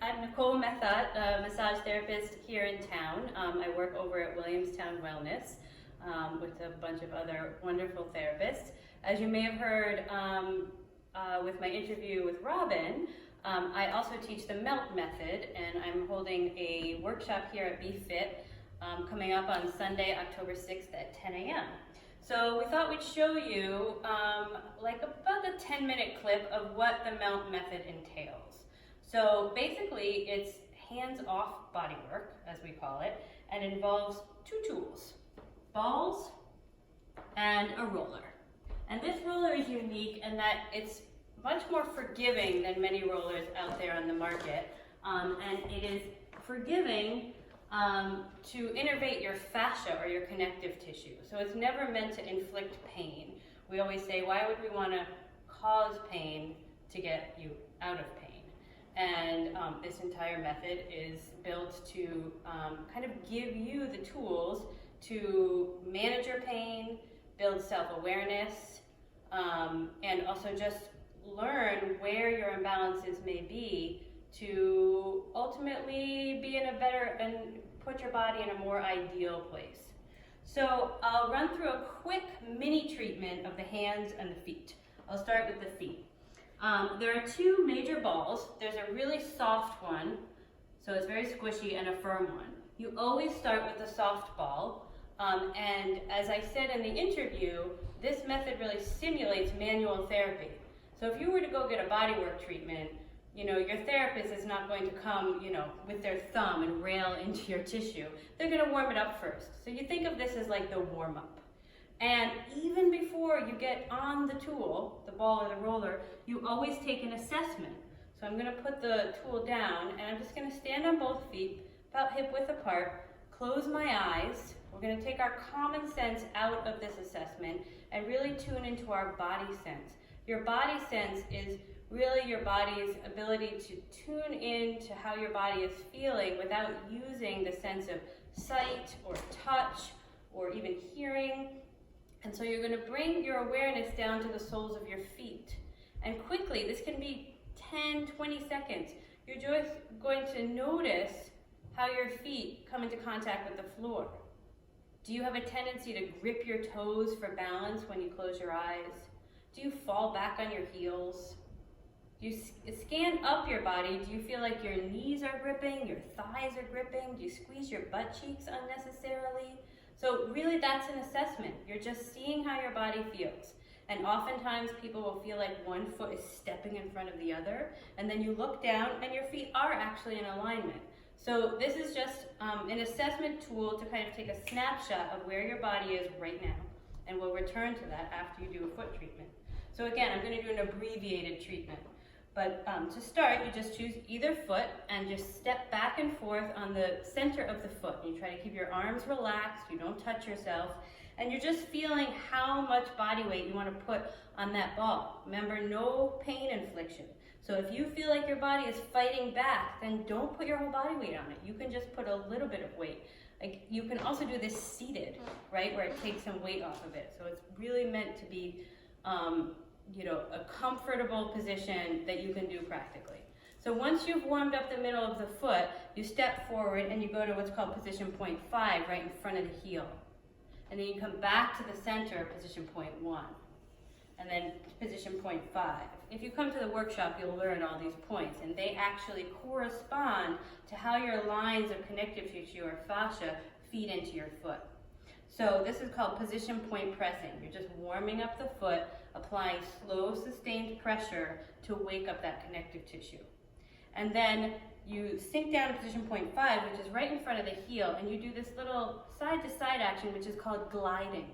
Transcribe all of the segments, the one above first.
I'm Nicole Methot, a massage therapist here in town. I work over at Williamstown Wellness with a bunch of other wonderful therapists. As you may have heard with my interview with Robin, I also teach the MELT method, and I'm holding a workshop here at BeFit coming up on Sunday, October 6th at 10 a.m. So we thought we'd show you like about a 10-minute clip of what the MELT method entails. So basically it's hands-off body work, as we call it, and it involves two tools, balls and a roller. And this roller is unique in that it's much more forgiving than many rollers out there on the market. And it is forgiving to innervate your fascia or your connective tissue. So it's never meant to inflict pain. We always say, why would we want to cause pain to get you out of pain? And this entire method is built to kind of give you the tools to manage your pain, build self-awareness, and also just learn where your imbalances may be to ultimately be in a better and put your body in a more ideal place. So I'll run through a quick mini treatment of the hands and the feet. I'll start with the feet. There are two major balls. There's a really soft one, so it's very squishy, and a firm one. You always start with the soft ball, and as I said in the interview, this method really simulates manual therapy. So if you were to go get a bodywork treatment, your therapist is not going to come, with their thumb and rail into your tissue. They're going to warm it up first. So you think of this as like the warm-up. And even before you get on the tool, the ball or the roller, you always take an assessment. So I'm going to put the tool down, and I'm just going to stand on both feet, about hip width apart, close my eyes. We're going to take our common sense out of this assessment and really tune into our body sense. Your body sense is really your body's ability to tune in to how your body is feeling without using the sense of sight or touch or even hearing. And so you're going to bring your awareness down to the soles of your feet. And quickly, this can be 10, 20 seconds. You're just going to notice how your feet come into contact with the floor. Do you have a tendency to grip your toes for balance when you close your eyes? Do you fall back on your heels? Do you scan up your body? Do you feel like your knees are gripping, your thighs are gripping? Do you squeeze your butt cheeks unnecessarily? So really that's an assessment. You're just seeing how your body feels. And oftentimes people will feel like one foot is stepping in front of the other, and then you look down and your feet are actually in alignment. So this is just an assessment tool to kind of take a snapshot of where your body is right now. And we'll return to that after you do a foot treatment. So again, I'm going to do an abbreviated treatment. But to start, you just choose either foot and just step back and forth on the center of the foot. You try to keep your arms relaxed, you don't touch yourself, and you're just feeling how much body weight you want to put on that ball. Remember, no pain infliction. So if you feel like your body is fighting back, then don't put your whole body weight on it. You can just put a little bit of weight. Like, you can also do this seated, right, where it takes some weight off of it. So it's really meant to be a comfortable position that you can do practically. So once you've warmed up the middle of the foot, you step forward and you go to what's called position point 5, right in front of the heel. And then you come back to the center, position point 1. And then position point 5. If you come to the workshop, you'll learn all these points, and they actually correspond to how your lines of connective tissue or fascia feed into your foot. So this is called position point pressing. You're just warming up the foot, applying slow, sustained pressure to wake up that connective tissue. And then you sink down to position point 5, which is right in front of the heel, and you do this little side-to-side action, which is called gliding.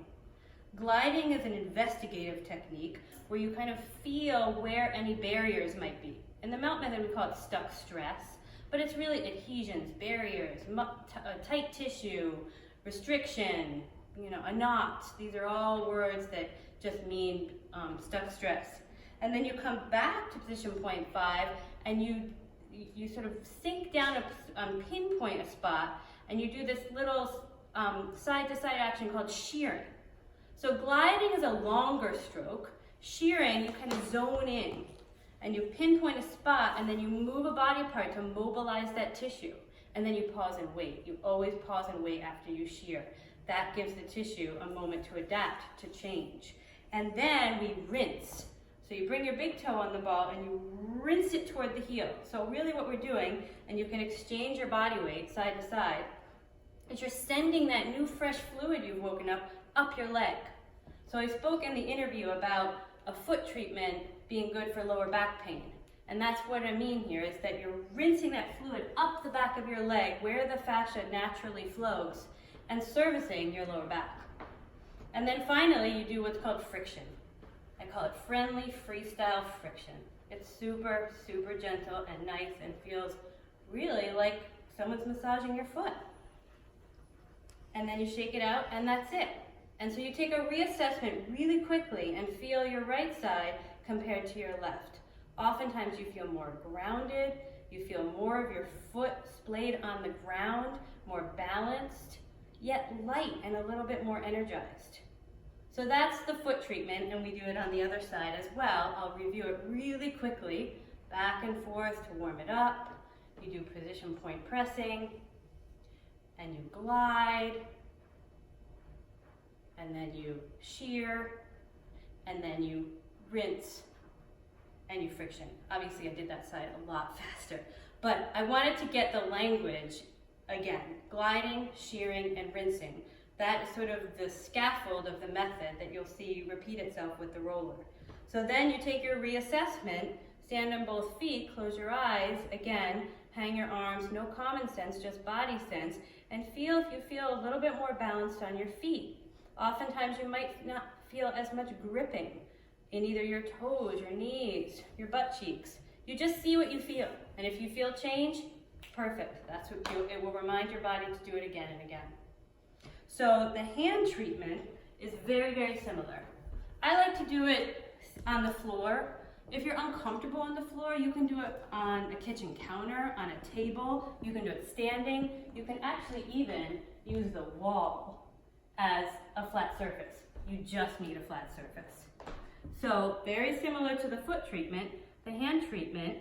Gliding is an investigative technique where you kind of feel where any barriers might be. In the MELT method, we call it stuck stress, but it's really adhesions, barriers, tight tissue, restriction, a knot. These are all words that just mean stuck stress. And then you come back to position point 5 and you sort of sink down and pinpoint a spot, and you do this little side-to-side action called shearing. So gliding is a longer stroke. Shearing, you kind of zone in and you pinpoint a spot, and then you move a body part to mobilize that tissue. And then you pause and wait. You always pause and wait after you shear. That gives the tissue a moment to adapt, to change. And then we rinse. So you bring your big toe on the ball and you rinse it toward the heel. So really what we're doing, and you can exchange your body weight side to side, is you're sending that new fresh fluid you've woken up your leg. So I spoke in the interview about a foot treatment being good for lower back pain. And that's what I mean here, is that you're rinsing that fluid up the back of your leg where the fascia naturally flows and servicing your lower back. And then finally, you do what's called friction. I call it friendly freestyle friction. It's super, super gentle and nice and feels really like someone's massaging your foot. And then you shake it out and that's it. And so you take a reassessment really quickly and feel your right side compared to your left. Oftentimes you feel more grounded, you feel more of your foot splayed on the ground, more balanced, yet light and a little bit more energized. So that's the foot treatment, and we do it on the other side as well. I'll review it really quickly, back and forth to warm it up. You do position point pressing, and you glide, and then you shear, and then you rinse, and you friction. Obviously I did that side a lot faster, but I wanted to get the language again, gliding, shearing, and rinsing. That is sort of the scaffold of the method that you'll see repeat itself with the roller. So then you take your reassessment, stand on both feet, close your eyes, again, hang your arms, no common sense, just body sense, and feel if you feel a little bit more balanced on your feet. Oftentimes you might not feel as much gripping in either your toes, your knees, your butt cheeks. You just see what you feel. And if you feel change, perfect. That's what it will remind your body to do it again and again. So the hand treatment is very, very similar. I like to do it on the floor. If you're uncomfortable on the floor, you can do it on a kitchen counter, on a table. You can do it standing. You can actually even use the wall as a flat surface. You just need a flat surface. So very similar to the foot treatment, the hand treatment,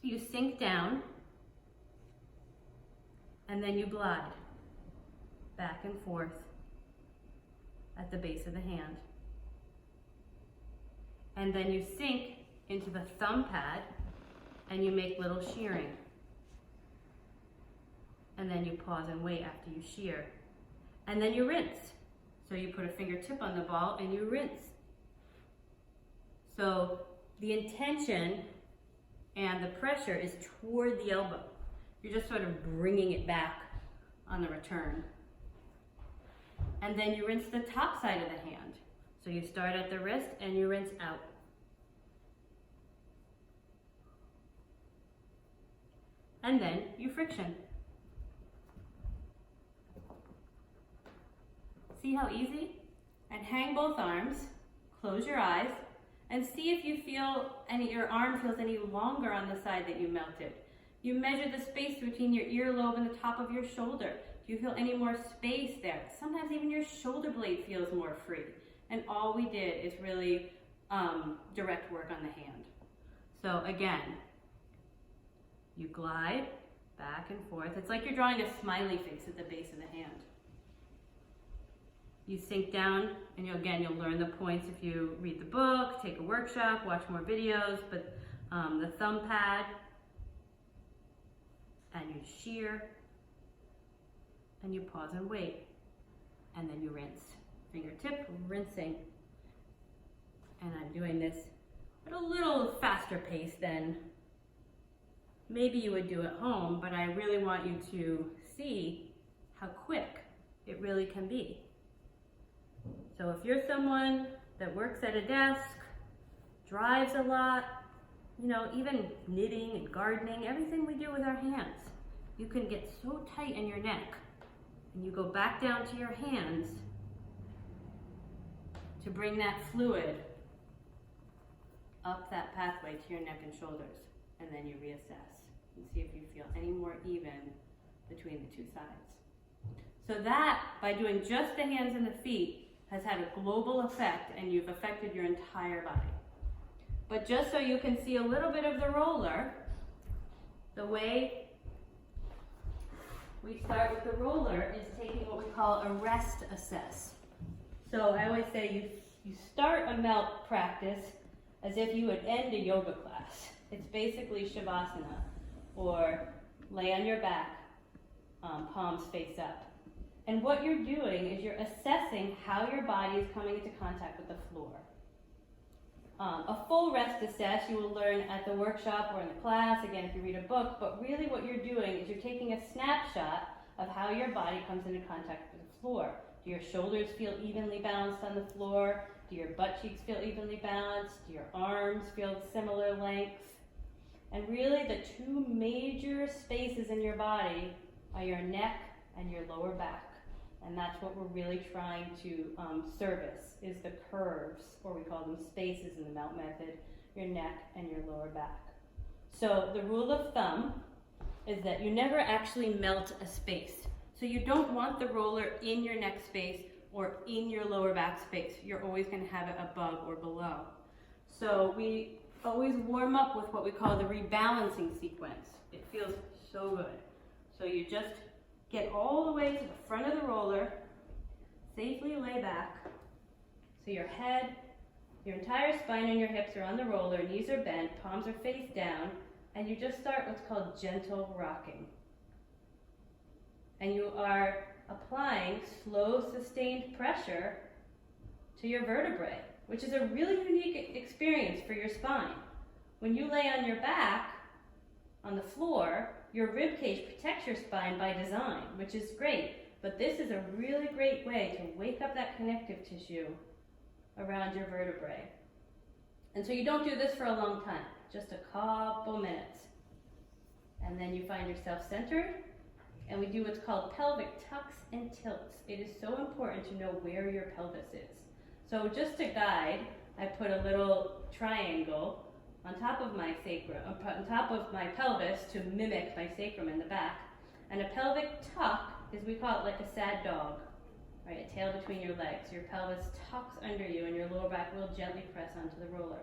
you sink down and then you glide back and forth at the base of the hand. And then you sink into the thumb pad and you make little shearing. And then you pause and wait after you shear. And then you rinse. So you put a fingertip on the ball and you rinse. So the intention and the pressure is toward the elbow. You're just sort of bringing it back on the return. And then you rinse the top side of the hand. So you start at the wrist and you rinse out. And then you friction. See how easy? And hang both arms, close your eyes, and see if you feel your arm feels any longer on the side that you melted. You measure the space between your earlobe and the top of your shoulder. Do you feel any more space there? Sometimes even your shoulder blade feels more free. And all we did is really direct work on the hand. So again, you glide back and forth. It's like you're drawing a smiley face at the base of the hand. You sink down, and you'll learn the points if you read the book, take a workshop, watch more videos, but the thumb pad, and you shear, and you pause and wait, and then you rinse. Fingertip, rinsing. And I'm doing this at a little faster pace than maybe you would do at home, but I really want you to see how quick it really can be. So if you're someone that works at a desk, drives a lot, even knitting and gardening, everything we do with our hands, you can get so tight in your neck, and you go back down to your hands to bring that fluid up that pathway to your neck and shoulders, and then you reassess and see if you feel any more even between the two sides. So that, by doing just the hands and the feet, has had a global effect, and you've affected your entire body. But just so you can see a little bit of the roller, the way we start with the roller is taking what we call a rest assess. So I always say you start a melt practice as if you would end a yoga class. It's basically Shavasana, or lay on your back, palms face up. And what you're doing is you're assessing how your body is coming into contact with the floor. A full rest assess you will learn at the workshop or in the class, again if you read a book, but really what you're doing is you're taking a snapshot of how your body comes into contact with the floor. Do your shoulders feel evenly balanced on the floor? Do your butt cheeks feel evenly balanced? Do your arms feel similar length? And really the two major spaces in your body are your neck and your lower back. And that's what we're really trying to service, is the curves, or we call them spaces in the melt method, your neck and your lower back. So the rule of thumb is that you never actually melt a space. So you don't want the roller in your neck space or in your lower back space. You're always going to have it above or below. So we always warm up with what we call the rebalancing sequence. It feels so good. So you just get all the way to the front of the roller, safely lay back. So your head, your entire spine and your hips are on the roller, knees are bent, palms are face down, and you just start what's called gentle rocking. And you are applying slow, sustained pressure to your vertebrae, which is a really unique experience for your spine. When you lay on your back on the floor, your rib cage protects your spine by design, which is great, but this is a really great way to wake up that connective tissue around your vertebrae. And so you don't do this for a long time, just a couple minutes. And then you find yourself centered, and we do what's called pelvic tucks and tilts. It is so important to know where your pelvis is. So just to guide, I put a little triangle on top of my sacrum, on top of my pelvis to mimic my sacrum in the back. And a pelvic tuck is, we call it like a sad dog, right? A tail between your legs. Your pelvis tucks under you and your lower back will gently press onto the roller.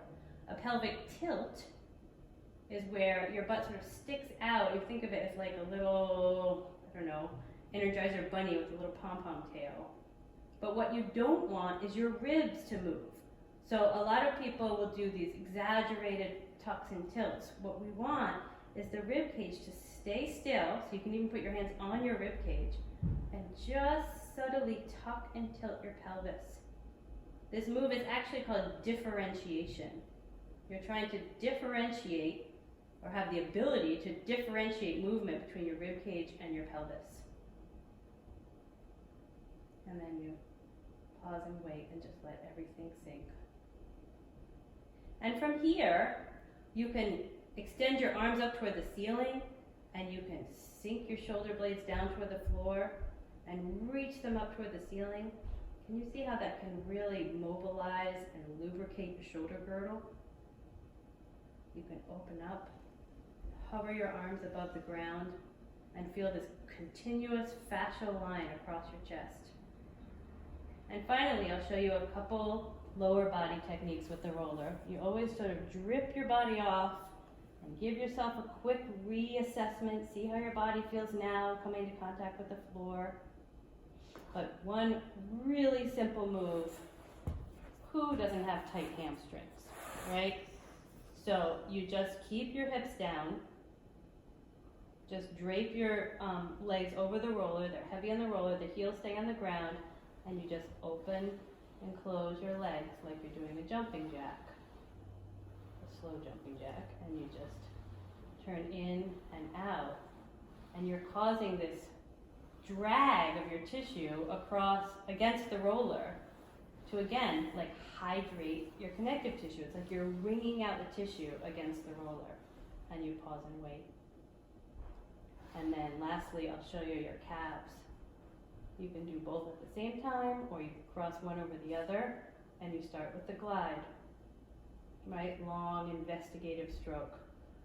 A pelvic tilt is where your butt sort of sticks out. You think of it as like a little, I don't know, Energizer bunny with a little pom-pom tail. But what you don't want is your ribs to move. So a lot of people will do these exaggerated tucks and tilts. What we want is the rib cage to stay still, so you can even put your hands on your rib cage, and just subtly tuck and tilt your pelvis. This move is actually called differentiation. You're trying to differentiate, or have the ability to differentiate movement between your rib cage and your pelvis. And then you pause and wait and just let everything sink. And from here, you can extend your arms up toward the ceiling, and you can sink your shoulder blades down toward the floor and reach them up toward the ceiling. Can you see how that can really mobilize and lubricate your shoulder girdle? You can open up, hover your arms above the ground, and feel this continuous fascial line across your chest. And finally, I'll show you a couple lower body techniques with the roller. You always sort of drip your body off and give yourself a quick reassessment. See how your body feels now coming into contact with the floor. But one really simple move, who doesn't have tight hamstrings, right? So you just keep your hips down. Just drape your legs over the roller. They're heavy on the roller. The heels stay on the ground. And you just open and close your legs like you're doing a jumping jack, a slow jumping jack, and you just turn in and out. And you're causing this drag of your tissue against the roller to, again, like hydrate your connective tissue. It's like you're wringing out the tissue against the roller, and you pause and wait. And then lastly, I'll show you your calves. You can do both at the same time, or you can cross one over the other, and you start with the glide. Right? Long, investigative stroke.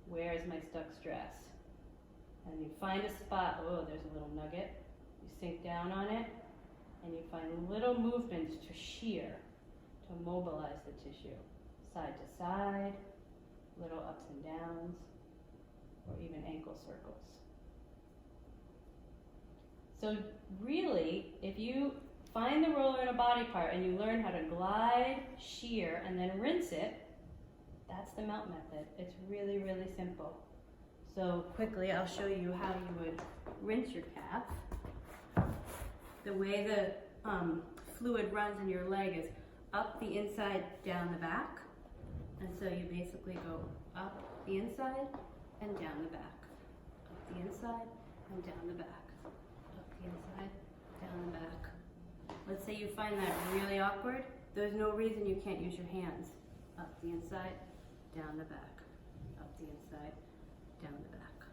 Where is my stuck stress? And you find a spot, oh, there's a little nugget. You sink down on it, and you find little movements to shear, to mobilize the tissue. Side to side, equal circles. So really, if you find the roller in a body part and you learn how to glide, shear, and then rinse it, that's the melt method. It's really, really simple. So quickly, I'll show you how you would rinse your calf. The way the fluid runs in your leg is up the inside, down the back. And so you basically go up the inside and down the back. Up the inside and down the back. Up the inside, down the back. Let's say you find that really awkward. There's no reason you can't use your hands. Up the inside, down the back. Up the inside, down the back.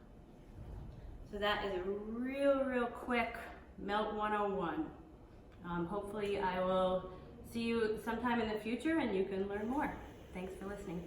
So that is a real quick Melt 101. Hopefully I will see you sometime in the future and you can learn more. Thanks for listening.